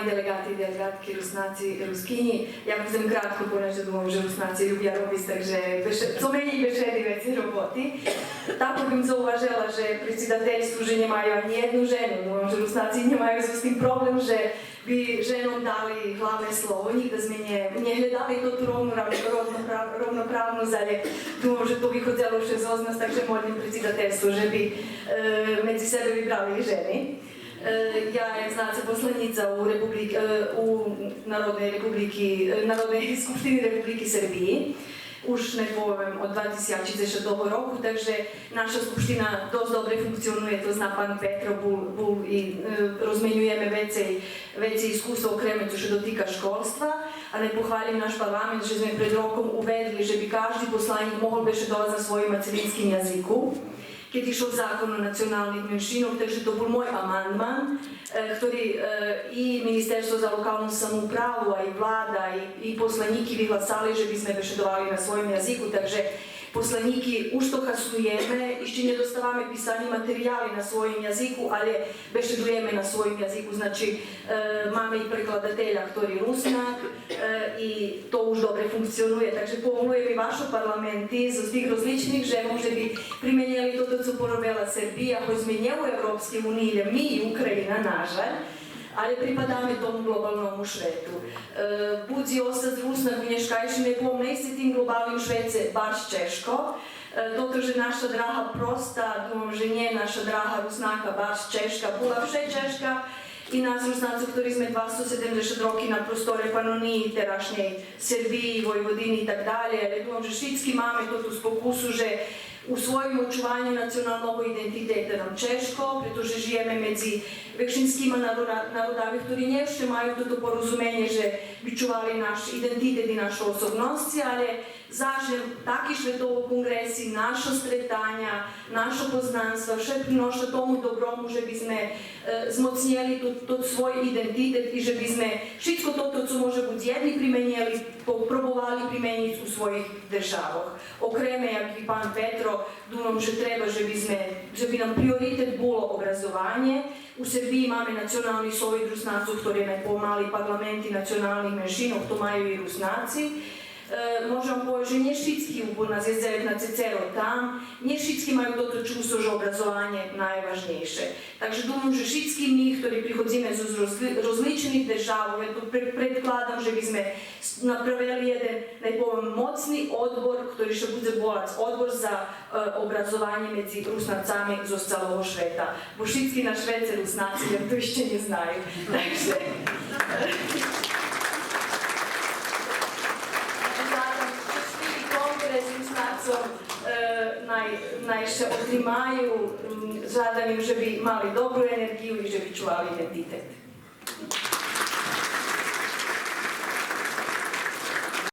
spoštovani delegati in delegatki, Rusnaci, Ruskinji. Ja povzem kratko, poneže думаю, že Rusnaci ľubia robiť, takže co menej bešedi veci roboty. Tako bym zauważyła, że predsjedateljstvu, že nemajú ani jednu ženu. Думаю, že Rusnaci nemajú s tým problém, že by ženom dali hlavné slovo. Nikda sme nehľadali tú rovnoprávnosť, ale думаю, že to vychodzelo už z nás, takže molim predsjedateljstvo, že by medzi sebe vybrali ženy. Ja, jak znáte, poslanica u Narodnej skupštiny Republiky Srbiji. Už ne poviem od 2010 roku, takže naša skupština dosť dobre funkcionuje, to zná pán Petro Bul i rozmenjujeme veci iskustva okreme, čo sa dotýka školstva, ale pohvalim naš parlament, že sme pred rokom uvedli, že by každý poslanik mohol beše dolazať na svojim macerinskim jazyku, keď išao zakon o nacionalnih menšinov, takže to bol môj amandman, ktorý i Ministerstvo za lokalnu samoupravu, a i vlada, i poslaniki vyhlasali, že by sme bešedovali na svojom jazyku, takže poslaniki už to kasujeme, ešte nedostávame písaní materiály na svojom jazyku, ale bešedujeme na svojom jazyku, znači máme i prekladateľa, ktorý Rusnak i to už dobre funkcionuje, takže povolujem i vašo parlamenti z tých rozličných žemov, že by primenjali toto, co porobila Srbija, hoď sme nie u Evropske unije, mi i Ukrajina, nažalj, ali pripadamy tomu globalnому švetu. Budzi ostać Rusnak mieszkajszy nie było miejsce tym globalnym Švece baš Češko. Toto, že naša draha prosta, думам, že nie naša draha Rusnaka baš Češka, bola vše Češka i nás Rusnacov, ktorí sme 270 roky na prostore Panoniji, terašnjej Srbiji, Vojvodini i tak dalje, ali думам, že všetci máme toto spokusu, že u svojim očuvanju nacionalnog identiteta nam Češko, pretože žijeme medzi vekšinskima narodami, ktorí nevše majú toto porozumenje, že bi čuvali naš identitet i naše osobnosti, ale zažem taki švetovo kongresi, naša stretanja, naša poznanstva, vše prinoša tomu dobromu, že by sme zmocnijeli to svoj identitet i že by sme všetko toto, co može buď jedni primenjeli, probovali primenjiť u svojich državoch. Okreme, jak i pán Petro, думам, že treba, že by nam prioritet bolo obrazovanje. U Srbiji máme nacionalni sovjet Rusnacov, ktorý najpomali parlamenti nacionalnih menšinov, to majú i Rusnaci. Možem povedať, že nie všetci u nás jezdajú na CCRO tam, nie všetci majú toto čústvo, že obrazovanie najvažnejšie. Takže думам, že všetci my, ktorí prichodzíme z rozličných državov, ja to predkladam, že by sme napravili jeden, najpoviem, mocný odbor, ktorý sa bude volať odbor za obrazovanie medzi Rusnacami zo celého sveta. Bo všetci na Švece Rusnaci, ja to ešte neznajú. Takže... najše odrimaju, žadam im, že bi mali dobru energiju i že bi čuvali identitet.